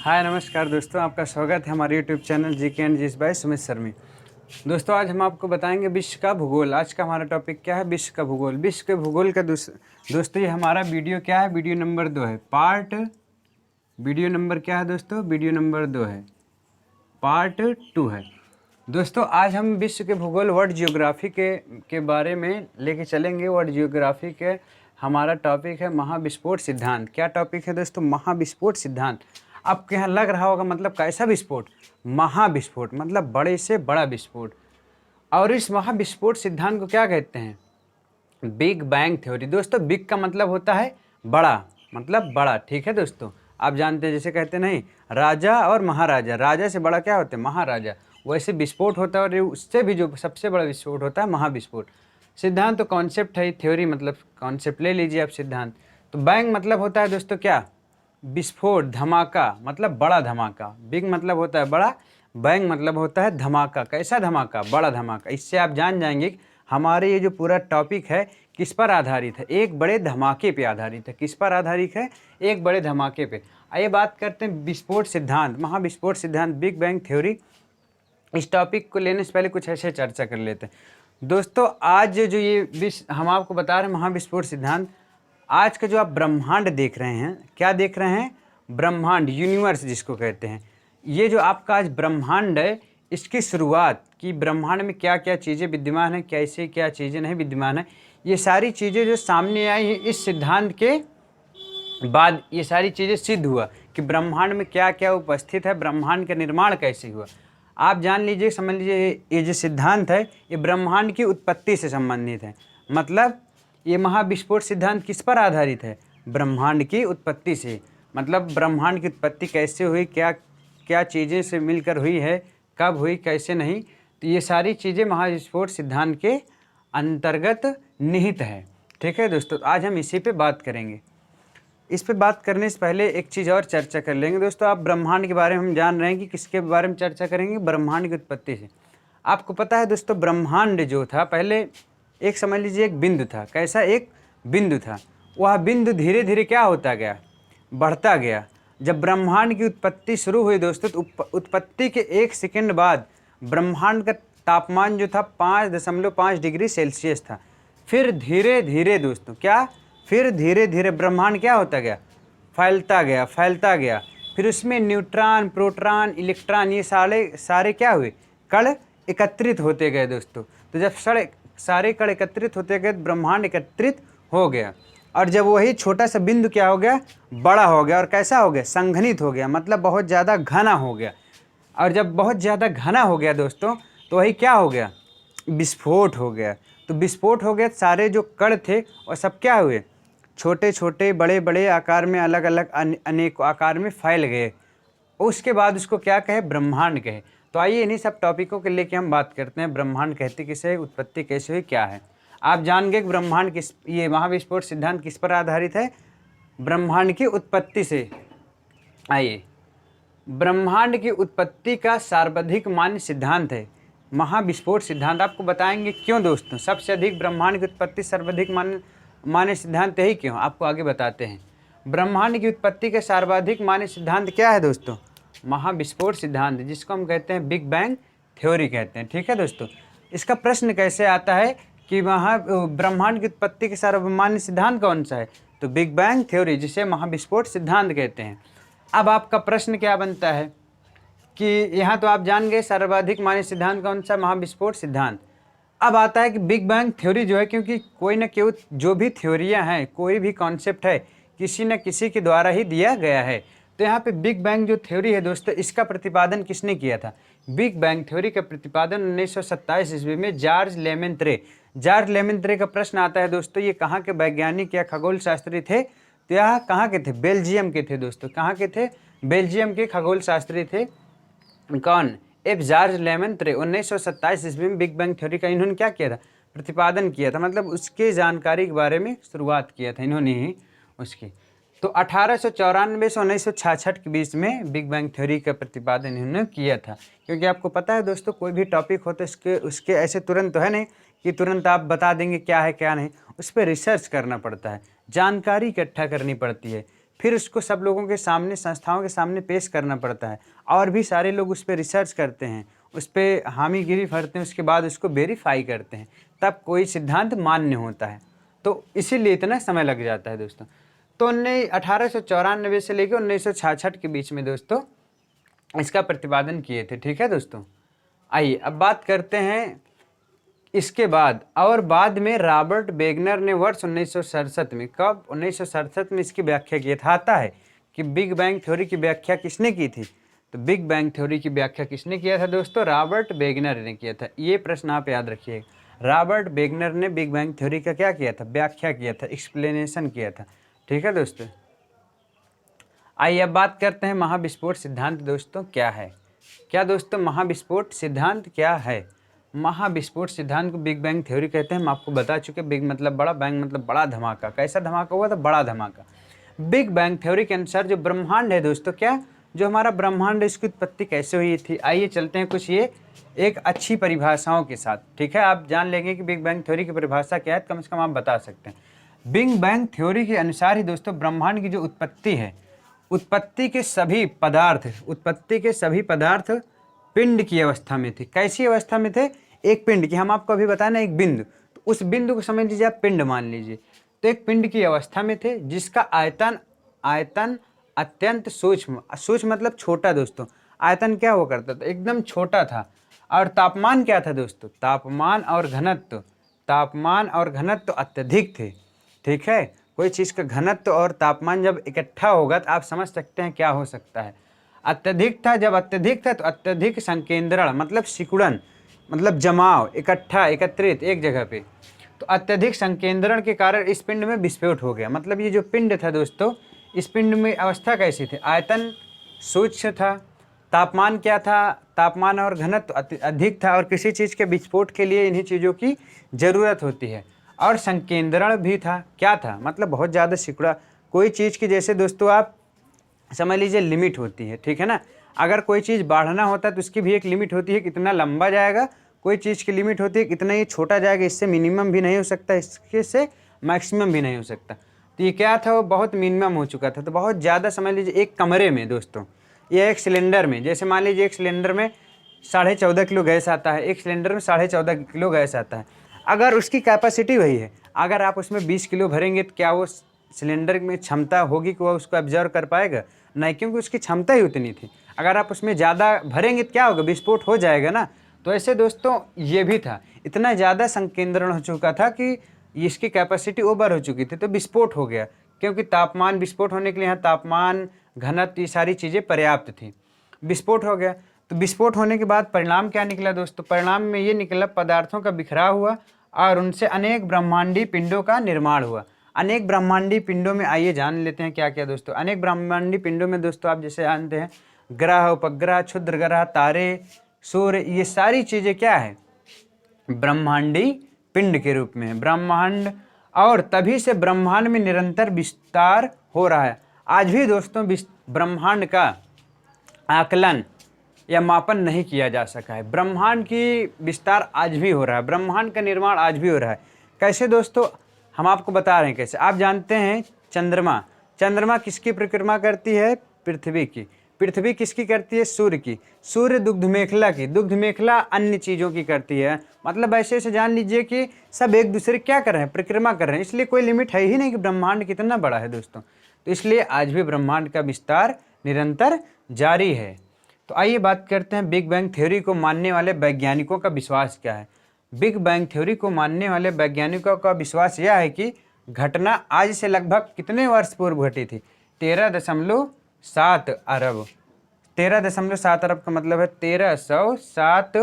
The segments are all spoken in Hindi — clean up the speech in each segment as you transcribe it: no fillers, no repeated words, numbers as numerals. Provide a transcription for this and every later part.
हाय नमस्कार दोस्तों, आपका स्वागत है हमारे YouTube channel GK and GS bye Sumit sir में। दोस्तों आज हम आपको बताएंगे विश्व का भूगोल। आज का हमारा टॉपिक क्या है? विश्व का भूगोल। विश्व के भूगोल का दोस्तों ये हमारा वीडियो क्या है? वीडियो नंबर 2 है। वीडियो नंबर क्या है दोस्तों? वीडियो नंबर 2 है, पार्ट 2 है। दोस्तों आज हम विश्व के भूगोल वर्ल्ड जियोग्राफी के बारे में लेके चलेंगे। वर्ल्ड जियोग्राफी के हमारा टॉपिक है महाविस्फोट सिद्धांत। क्या टॉपिक है दोस्तों? महाविस्फोट सिद्धांत। आपके यहाँ लग रहा होगा मतलब कैसा विस्फोट? महाविस्फोट मतलब बड़े से बड़ा विस्फोट। और इस महाविस्फोट सिद्धांत को क्या कहते हैं? Big bang theory. दोस्तों बिग का मतलब होता है बड़ा, मतलब बड़ा, ठीक है दोस्तों। आप जानते हैं जैसे कहते नहीं राजा और महाराजा, राजा से बड़ा क्या होता है? महाराजा। वैसे विस्फोट होता है और उससे भी जो सबसे बड़ा विस्फोट होता है महाविस्फोट। सिद्धांत तो कॉन्सेप्ट है, थ्योरी मतलब कॉन्सेप्ट ले लीजिए आप सिद्धांत। तो बैंग मतलब होता है दोस्तों क्या? विस्फोट, धमाका, मतलब बड़ा धमाका। बिग मतलब होता है बड़ा, बैंग मतलब होता है धमाका। कैसा धमाका? बड़ा धमाका। इससे आप जान जाएंगे कि हमारे ये जो पूरा टॉपिक है किस पर आधारित है? एक बड़े धमाके पे आधारित है। किस पर आधारित है? एक बड़े धमाके पे। आइए बात करते हैं विस्फोट सिद्धांत, महाविस्फोट सिद्धांत, बिग बैंग थ्योरी। इस टॉपिक को लेने से पहले कुछ ऐसे चर्चा कर लेते हैं। दोस्तों आज जो ये हम आपको बता रहे हैं महाविस्फोट सिद्धांत, आज का जो आप ब्रह्मांड देख रहे हैं, क्या देख रहे हैं? ब्रह्मांड, यूनिवर्स जिसको कहते हैं। ये जो आपका आज ब्रह्मांड है, इसकी शुरुआत कि ब्रह्मांड में क्या क्या चीज़ें विद्यमान हैं, कैसे क्या चीज़ें नहीं विद्यमान है, ये सारी चीज़ें जो सामने आई हैं इस सिद्धांत के बाद ये सारी चीज़ें सिद्ध हुआ कि ब्रह्मांड में क्या क्या उपस्थित है, ब्रह्मांड का निर्माण कैसे हुआ। आप जान लीजिए, समझ लीजिए, ये जो सिद्धांत है ये ब्रह्मांड की उत्पत्ति से संबंधित है। मतलब ये महाविस्फोट सिद्धांत किस पर आधारित है? ब्रह्मांड की उत्पत्ति से। मतलब ब्रह्मांड की उत्पत्ति कैसे हुई, क्या क्या चीज़ें से मिलकर हुई है, कब हुई, कैसे नहीं, तो ये सारी चीज़ें महाविस्फोट सिद्धांत के अंतर्गत निहित है। ठीक है दोस्तों, आज हम इसी पे बात करेंगे। इस पे बात करने से पहले एक चीज़ और चर्चा कर लेंगे। दोस्तों आप ब्रह्मांड के बारे में हम जान रहे हैं कि किसके बारे में चर्चा करेंगे? ब्रह्मांड की उत्पत्ति से। आपको पता है दोस्तों ब्रह्मांड जो था पहले एक समझ लीजिए एक बिंदु था। कैसा? एक बिंदु था। वह बिंदु धीरे धीरे क्या होता गया? बढ़ता गया। जब ब्रह्मांड की उत्पत्ति शुरू हुई दोस्तों, तो उत्पत्ति के 1 सेकंड बाद ब्रह्मांड का तापमान जो था 5.5 डिग्री सेल्सियस था। फिर धीरे धीरे दोस्तों क्या? फिर धीरे धीरे ब्रह्मांड क्या होता गया? फैलता गया, फैलता गया। फिर उसमें न्यूट्रॉन, प्रोटॉन, इलेक्ट्रॉन, ये सारे क्या हुए? कण एकत्रित होते गए दोस्तों। तो जब सारे कण एकत्रित होते गए, ब्रह्मांड एकत्रित हो गया। और जब वही छोटा सा बिंदु क्या हो गया? बड़ा हो गया। और कैसा हो गया? संघनित हो गया, मतलब बहुत ज़्यादा घना हो गया। और जब बहुत ज़्यादा घना हो गया दोस्तों, तो वही क्या हो गया? विस्फोट हो गया। तो विस्फोट हो गया, सारे जो कण थे और सब क्या हुए? छोटे छोटे, बड़े बड़े आकार में, अलग अलग अनेक आकार में फैल गए। उसके बाद उसको क्या कहे? ब्रह्मांड कहे। तो आइए इन्हीं सब टॉपिकों के लेके हम बात करते हैं। ब्रह्मांड कहते किसे? उत्पत्ति कैसे हुई, क्या है? आप जान गए कि ब्रह्मांड किस, ये महाविस्फोट सिद्धांत किस पर आधारित है? ब्रह्मांड की उत्पत्ति से। आइए, ब्रह्मांड की उत्पत्ति का सर्वाधिक मान्य सिद्धांत है महाविस्फोट सिद्धांत। आपको बताएंगे क्यों दोस्तों सबसे अधिक ब्रह्मांड की उत्पत्ति सर्वाधिक मान्य सिद्धांत यही क्यों, आपको आगे बताते हैं। ब्रह्मांड की उत्पत्ति के सर्वाधिक मान्य सिद्धांत क्या है दोस्तों? महाविस्फोट सिद्धांत, जिसको हम कहते हैं बिग बैंग थ्योरी कहते हैं। ठीक है दोस्तों, इसका प्रश्न कैसे आता है कि ब्रह्मांड की उत्पत्ति के सर्वमान्य सिद्धांत कौन सा है? तो बिग बैंग थ्योरी, जिसे महाविस्फोट सिद्धांत कहते हैं। अब आपका प्रश्न क्या बनता है कि यहाँ तो आप जान गए सर्वाधिक मान्य सिद्धांत कौन सा? महाविस्फोट सिद्धांत। अब आता है कि बिग बैंग थ्योरी जो है, क्योंकि कोई ना कोई जो भी थ्योरियाँ हैं, कोई भी कॉन्सेप्ट है, किसी न किसी के द्वारा ही दिया गया है। तो यहाँ पे बिग बैंग जो थ्योरी है दोस्तों, इसका प्रतिपादन किसने किया था? बिग बैंग थ्योरी का प्रतिपादन 1927 ईस्वी में जॉर्ज लेमेंत्रे का प्रश्न आता है दोस्तों, ये कहाँ के वैज्ञानिक या खगोल शास्त्री थे? तो यह कहाँ के थे? बेल्जियम के थे दोस्तों। कहाँ के थे? बेल्जियम के खगोल शास्त्री थे। कौन? जॉर्ज लेमेंत्रे। 1927 ईस्वी में बिग बैंग थ्योरी का इन्होंने क्या किया था? प्रतिपादन किया था, मतलब उसके जानकारी के बारे में शुरुआत किया था इन्होंने ही उसकी। तो 1894 से 1966 के बीच में बिग बैंग थ्योरी का प्रतिपादन इन्होंने किया था। क्योंकि आपको पता है दोस्तों, कोई भी टॉपिक हो तो उसके ऐसे तुरंत तो है नहीं कि तुरंत आप बता देंगे क्या है क्या नहीं। उस पर रिसर्च करना पड़ता है, जानकारी इकट्ठा करनी पड़ती है, फिर उसको सब लोगों के सामने, संस्थाओं के सामने पेश करना पड़ता है, और भी सारे लोग उस पर रिसर्च करते हैं, उस पर हामीगिरी भरते हैं, उसके बाद उसको वेरीफाई करते हैं, तब कोई सिद्धांत मान्य होता है। तो इसीलिए इतना समय लग जाता है दोस्तों। तो 1894 से लेकर 1966 के बीच में दोस्तों इसका प्रतिपादन किए थे। ठीक है दोस्तों, आइए अब बात करते हैं इसके बाद। और बाद में रॉबर्ट वेगनर ने वर्ष 1967 में, कब, 1967 में इसकी व्याख्या की था। आता है कि बिग बैंग थ्योरी की व्याख्या किसने की थी? तो बिग बैंग थ्योरी की व्याख्या किसने किया था दोस्तों? रॉबर्ट वेगनर ने किया था। ये प्रश्न आप याद रखिएगा, रॉबर्ट वेगनर ने बिग बैंग थ्योरी का क्या किया था? व्याख्या किया था, एक्सप्लेनेशन किया था। ठीक है दोस्तों, आइए अब बात करते हैं महाविस्फोट सिद्धांत दोस्तों क्या है। क्या दोस्तों महाविस्फोट सिद्धांत क्या है? महाविस्फोट सिद्धांत को बिग बैंग थ्योरी कहते हैं। हम आपको बता चुके, बिग मतलब बड़ा, बैंग मतलब बड़ा धमाका। कैसा धमाका हुआ था? बड़ा धमाका। बिग बैंग थ्योरी के अनुसार जो ब्रह्मांड है दोस्तों, क्या, जो हमारा ब्रह्मांड है, इसकी उत्पत्ति कैसे हुई थी? आइए चलते हैं कुछ ये एक अच्छी परिभाषाओं के साथ। ठीक है, आप जान लेंगे कि बिग बैंग थ्योरी की परिभाषा क्या है, कम से कम आप बता सकते हैं। बिग बैंग थ्योरी के अनुसार ही दोस्तों ब्रह्मांड की जो उत्पत्ति है, उत्पत्ति के सभी पदार्थ पिंड की अवस्था में थे। कैसी अवस्था में थे? एक पिंड की, हम आपको अभी बताए ना, एक बिंदु, तो उस बिंदु को समझ लीजिए आप, पिंड मान लीजिए। तो एक पिंड की अवस्था में थे जिसका आयतन अत्यंत सूक्ष्म, सूक्ष्म मतलब छोटा दोस्तों। आयतन क्या हुआ करता था? एकदम छोटा था। और तापमान क्या था दोस्तों? तापमान और घनत्व अत्यधिक थे। ठीक है, कोई चीज़ का घनत्व और तापमान जब इकट्ठा होगा तो आप समझ सकते हैं क्या हो सकता है। अत्यधिक था, जब अत्यधिक था तो अत्यधिक संकेंद्रण मतलब सिकुड़न, मतलब जमाव, इकट्ठा, एकत्रित एक जगह पे। तो अत्यधिक संकेंद्रण के कारण इस पिंड में विस्फोट हो गया। मतलब ये जो पिंड था दोस्तों, इस पिंड में अवस्था कैसी थी? आयतन सूक्ष्म था, तापमान क्या था? तापमान और घनत्व अधिक था, और किसी चीज़ के विस्फोट के लिए इन्हीं चीज़ों की ज़रूरत होती है। और संकेंद्रण भी था। क्या था? मतलब बहुत ज़्यादा सिकुड़ा। कोई चीज़ की जैसे दोस्तों आप समझ लीजिए लिमिट होती है, ठीक है ना। अगर कोई चीज़ बढ़ना होता है तो उसकी भी एक लिमिट होती है, कितना लंबा जाएगा। कोई चीज़ की लिमिट होती है कितना ये छोटा जाएगा, इससे मिनिमम भी नहीं हो सकता, इसके से मैक्सिमम भी नहीं हो सकता। तो ये क्या था? वो बहुत मिनिमम हो चुका था। तो बहुत ज़्यादा समझ लीजिए एक कमरे में दोस्तों, या एक सिलेंडर में, जैसे मान लीजिए एक सिलेंडर में 14.5 किलो गैस आता है, एक सिलेंडर में 14.5 किलो गैस आता है। अगर उसकी कैपेसिटी वही है, अगर आप उसमें 20 किलो भरेंगे तो क्या वो सिलेंडर में क्षमता होगी कि वह उसको ऑब्जर्व कर पाएगा? नहीं, क्योंकि उसकी क्षमता ही उतनी थी। अगर आप उसमें ज़्यादा भरेंगे तो क्या होगा? विस्फोट हो जाएगा ना। तो ऐसे दोस्तों ये भी था, इतना ज़्यादा संकेंद्रण हो चुका था कि इसकी कैपेसिटी ओवर हो चुकी थी, तो विस्फोट हो गया। क्योंकि तापमान, विस्फोट होने के लिए यहाँ तापमान, घनत्व, ये सारी चीज़ें पर्याप्त थी। विस्फोट हो गया। तो विस्फोट होने के बाद परिणाम क्या निकला दोस्तों? परिणाम में ये निकला पदार्थों का बिखराव हुआ और उनसे अनेक ब्रह्मांडीय पिंडों का निर्माण हुआ। अनेक ब्रह्मांडीय पिंडों में आइए जान लेते हैं क्या क्या दोस्तों। अनेक ब्रह्मांडीय पिंडों में दोस्तों आप जैसे जानते हैं ग्रह, उपग्रह, क्षुद्र ग्रह, तारे, सूर्य, ये सारी चीज़ें क्या है? ब्रह्मांडीय पिंड के रूप में ब्रह्मांड। और तभी से ब्रह्मांड में निरंतर विस्तार हो रहा है। आज भी दोस्तों ब्रह्मांड का आकलन या मापन नहीं किया जा सका है। ब्रह्मांड की विस्तार आज भी हो रहा है, ब्रह्मांड का निर्माण आज भी हो रहा है। कैसे दोस्तों? हम आपको बता रहे हैं कैसे। आप जानते हैं चंद्रमा किसकी परिक्रमा करती है? पृथ्वी की। पृथ्वी किसकी करती है? सूर्य की। सूर्य दुग्ध मेखला की। दुग्ध मेखला अन्य चीज़ों की करती है। मतलब ऐसे ऐसे जान लीजिए कि सब एक दूसरे क्या कर रहे हैं? परिक्रमा कर रहे हैं। इसलिए कोई लिमिट है ही नहीं कि ब्रह्मांड कितना बड़ा है दोस्तों। तो इसलिए आज भी ब्रह्मांड का विस्तार निरंतर जारी है। तो आइए बात करते हैं बिग बैंग थ्योरी को मानने वाले वैज्ञानिकों का विश्वास क्या है। बिग बैंग थ्योरी को मानने वाले वैज्ञानिकों का विश्वास यह है कि घटना आज से लगभग कितने वर्ष पूर्व घटी थी? 13.7 अरब। 13.7 अरब का मतलब है 1307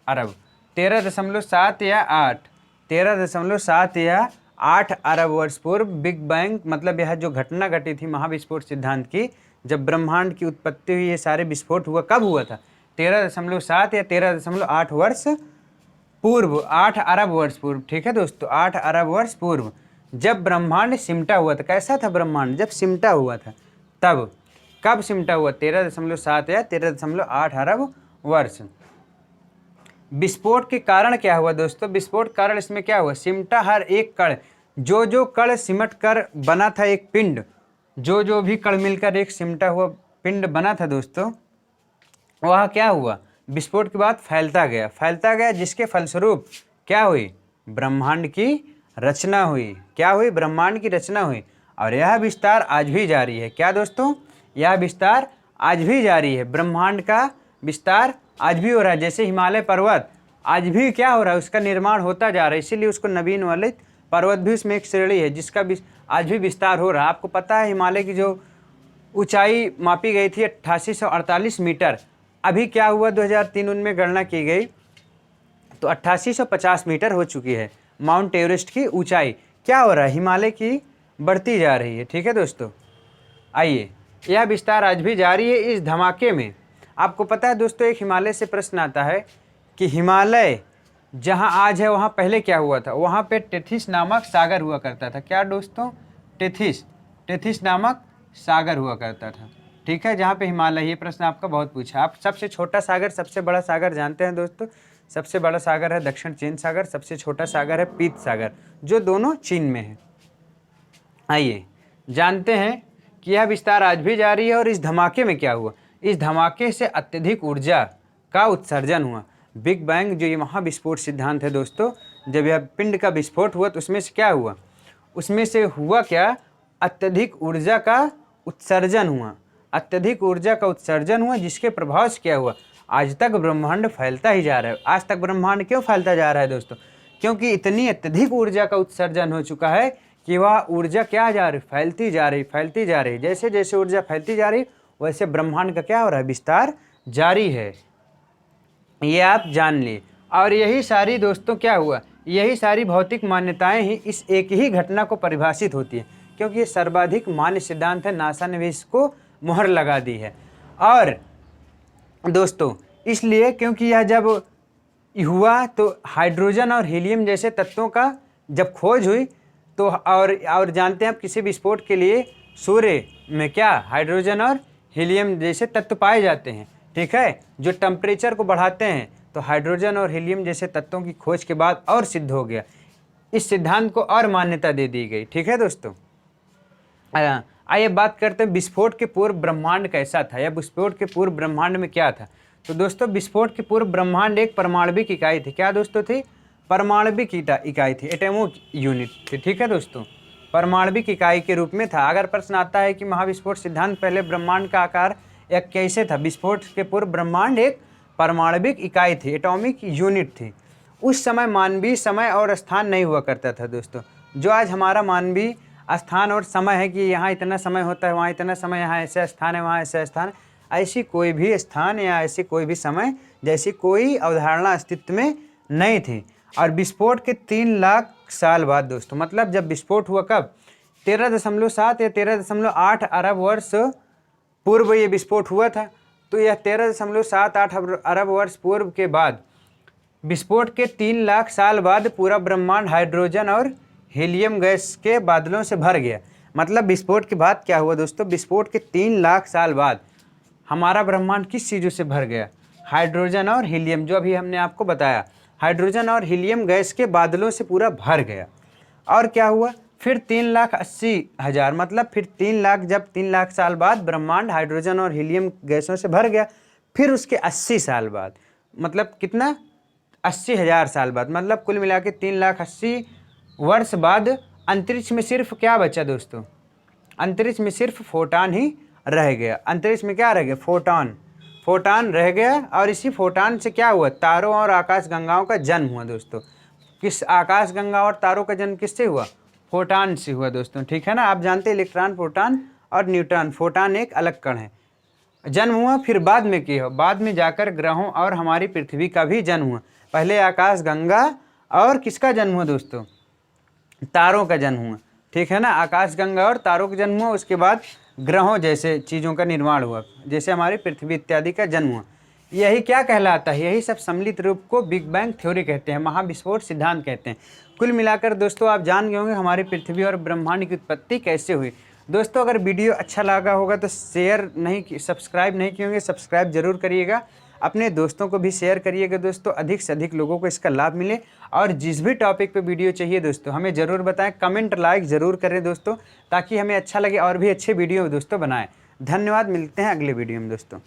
अरब। 13.7 या 8, 13.7 या 8 अरब वर्ष पूर्व बिग बैंग, मतलब यह जो घटना घटी थी महाविस्फोट सिद्धांत की, जब ब्रह्मांड की उत्पत्ति हुई, ये सारे विस्फोट हुआ, कब हुआ था? 13.7 या 13.8 वर्ष पूर्व, 8 अरब वर्ष पूर्व। ठीक है दोस्तों, 8 अरब वर्ष पूर्व जब ब्रह्मांड सिमटा हुआ था। कैसा था ब्रह्मांड? जब सिमटा हुआ था तब। कब सिमटा हुआ? 13.7 या 13.8 अरब वर्ष। विस्फोट के कारण क्या हुआ दोस्तों, विस्फोट कारण इसमें क्या हुआ, सिमटा हर एक कण, जो जो कण सिमट कर बना था एक पिंड, जो जो भी कण मिलकर एक सिमटा हुआ पिंड बना था दोस्तों, वह क्या हुआ, विस्फोट के बाद फैलता गया, जिसके फलस्वरूप क्या हुई, ब्रह्मांड की रचना हुई। क्या हुई, ब्रह्मांड की रचना हुई। और यह विस्तार आज भी जारी है। क्या दोस्तों, यह विस्तार आज भी जारी है। ब्रह्मांड का विस्तार आज भी हो रहा है। जैसे हिमालय पर्वत आज भी क्या हो रहा है, उसका निर्माण होता जा रहा है, इसीलिए उसको नवीन वलित पर्वत भी उसमें एक श्रेणी है जिसका आज भी विस्तार हो रहा है। आपको पता है हिमालय की जो ऊंचाई मापी गई थी 8848 मीटर, अभी क्या हुआ 2003 में गणना की गई तो 8850 मीटर हो चुकी है। माउंट एवरेस्ट की ऊंचाई क्या हो रहा है, हिमालय की बढ़ती जा रही है। ठीक है दोस्तों, आइए, यह विस्तार आज भी जारी है। इस धमाके में आपको पता है दोस्तों, एक हिमालय से प्रश्न आता है कि हिमालय जहां आज है वहां पहले क्या हुआ था। वहां पे टेथिस नामक सागर हुआ करता था। क्या दोस्तों, टेथिस नामक सागर हुआ करता था। ठीक है, जहाँ पे हिमालय, ये प्रश्न आपका बहुत पूछा। आप सबसे छोटा सागर, सबसे बड़ा सागर जानते हैं दोस्तों। सबसे बड़ा सागर है दक्षिण चीन सागर, सबसे छोटा सागर है पीत सागर, जो दोनों चीन में है। आइए जानते हैं कि यह विस्तार आज भी जारी है। और इस धमाके में क्या हुआ, इस धमाके से अत्यधिक ऊर्जा का उत्सर्जन हुआ। बिग बैंग जो ये महाविस्फोट सिद्धांत है दोस्तों, जब यह पिंड का विस्फोट हुआ तो उसमें से क्या हुआ, उसमें से हुआ क्या, अत्यधिक ऊर्जा का उत्सर्जन हुआ। अत्यधिक ऊर्जा का उत्सर्जन हुआ, जिसके प्रभाव से क्या हुआ, आज तक ब्रह्मांड फैलता ही जा रहा है। आज तक ब्रह्मांड क्यों फैलता जा रहा है दोस्तों, क्योंकि इतनी अत्यधिक ऊर्जा का उत्सर्जन हो चुका है कि वह ऊर्जा क्या जा रही, फैलती जा रही। जैसे जैसे ऊर्जा फैलती जा रही वैसे ब्रह्मांड का क्या हो रहा है, विस्तार जारी है। ये आप जान लिए। और यही सारी दोस्तों क्या हुआ, यही सारी भौतिक मान्यताएं ही इस एक ही घटना को परिभाषित होती है, क्योंकि ये सर्वाधिक मान्य सिद्धांत है। नासा ने भी इसको मुहर लगा दी है। और दोस्तों इसलिए क्योंकि यह जब हुआ तो हाइड्रोजन और हीलियम जैसे तत्वों का जब खोज हुई तो और जानते हैं आप, किसी विस्फोट के लिए सूर्य में क्या हाइड्रोजन और हीलियम जैसे तत्व पाए जाते हैं। ठीक है, जो टेम्परेचर को बढ़ाते हैं, तो हाइड्रोजन और हीलियम जैसे तत्वों की खोज के बाद और सिद्ध हो गया, इस सिद्धांत को और मान्यता दे दी गई। ठीक है दोस्तों, आइए बात करते हैं विस्फोट के पूर्व ब्रह्मांड कैसा था, या विस्फोट के पूर्व ब्रह्मांड में क्या था। तो दोस्तों विस्फोट के पूर्व ब्रह्मांड एक परमाणविक इकाई थी। क्या दोस्तों थी, परमाणविक इकाई थी, एटॉमिक यूनिट थी। ठीक है दोस्तों, परमाणविक इकाई के रूप में था। अगर प्रश्न आता है कि महाविस्फोट सिद्धांत पहले ब्रह्मांड का आकार एक कैसे था, विस्फोट के पूर्व ब्रह्मांड एक परमाणविक इकाई थी, एटॉमिक यूनिट थी। उस समय मानवीय समय और स्थान नहीं हुआ करता था दोस्तों। जो आज हमारा मानवीय स्थान और समय है कि यहाँ इतना समय होता है, वहाँ इतना समय, यहाँ ऐसा स्थान है, वहाँ ऐसा स्थान है, ऐसी कोई भी स्थान या ऐसी कोई भी समय जैसी कोई अवधारणा अस्तित्व में नहीं थी। और विस्फोट के 3 लाख साल बाद दोस्तों, मतलब जब विस्फोट हुआ कब, 13.7 या 13.8 अरब वर्ष पूर्व ये विस्फोट हुआ था। तो यह 13.78 अरब वर्ष पूर्व के बाद, विस्फोट के 3 लाख साल बाद पूरा ब्रह्मांड हाइड्रोजन और हीलियम गैस के बादलों से भर गया। मतलब विस्फोट के बाद क्या हुआ दोस्तों, विस्फोट के 3 लाख साल बाद हमारा ब्रह्मांड किस चीज़ों से भर गया, हाइड्रोजन और हीलियम, जो अभी हमने आपको बताया, हाइड्रोजन और हीलियम गैस के बादलों से पूरा भर गया। और क्या हुआ, फिर 3,80,000, मतलब फिर 3 लाख, जब 3 लाख साल बाद ब्रह्मांड हाइड्रोजन और हीलियम गैसों से भर गया, फिर उसके 80 साल बाद, मतलब कितना, 80,000 साल बाद, मतलब कुल मिला के 3,80,000 वर्ष बाद अंतरिक्ष में सिर्फ क्या बचा दोस्तों, अंतरिक्ष में सिर्फ फोटॉन ही रह गया। अंतरिक्ष में क्या रह गया, फोटॉन रह गया। और इसी फोटॉन से क्या हुआ, तारों और आकाश गंगाओं का जन्म हुआ दोस्तों। किस आकाश गंगा और तारों का जन्म किससे हुआ, फोटॉन से हुआ दोस्तों। ठीक है ना, आप जानते हैं इलेक्ट्रॉन, प्रोटॉन और न्यूट्रॉन, फोटॉन एक अलग कण है, जन्म हुआ। फिर बाद में क्या हुआ, बाद में जाकर ग्रहों और हमारी पृथ्वी का भी जन्म हुआ। पहले आकाश गंगा और किसका जन्म हुआ दोस्तों, तारों का जन्म हुआ। ठीक है ना, आकाश गंगा और तारों का जन्म हुआ, उसके बाद ग्रहों जैसे चीज़ों का निर्माण हुआ, जैसे हमारी पृथ्वी इत्यादि का जन्म हुआ। यही क्या कहलाता है, यही सब सम्मिलित रूप को बिग बैंग थ्योरी कहते हैं, महाविस्फोट सिद्धांत कहते हैं। कुल मिलाकर दोस्तों आप जान गए होंगे हमारी पृथ्वी और ब्रह्मांड की उत्पत्ति कैसे हुई। दोस्तों अगर वीडियो अच्छा लगा होगा तो शेयर नहीं, सब्सक्राइब नहीं किए होंगे, सब्सक्राइब जरूर करिएगा। अपने दोस्तों को भी शेयर करिएगा दोस्तों, अधिक से अधिक लोगों को इसका लाभ मिले। और जिस भी टॉपिक पे वीडियो चाहिए दोस्तों हमें ज़रूर बताएं, कमेंट लाइक ज़रूर करें दोस्तों, ताकि हमें अच्छा लगे और भी अच्छे वीडियो दोस्तों बनाएं। धन्यवाद, मिलते हैं अगले वीडियो में दोस्तों।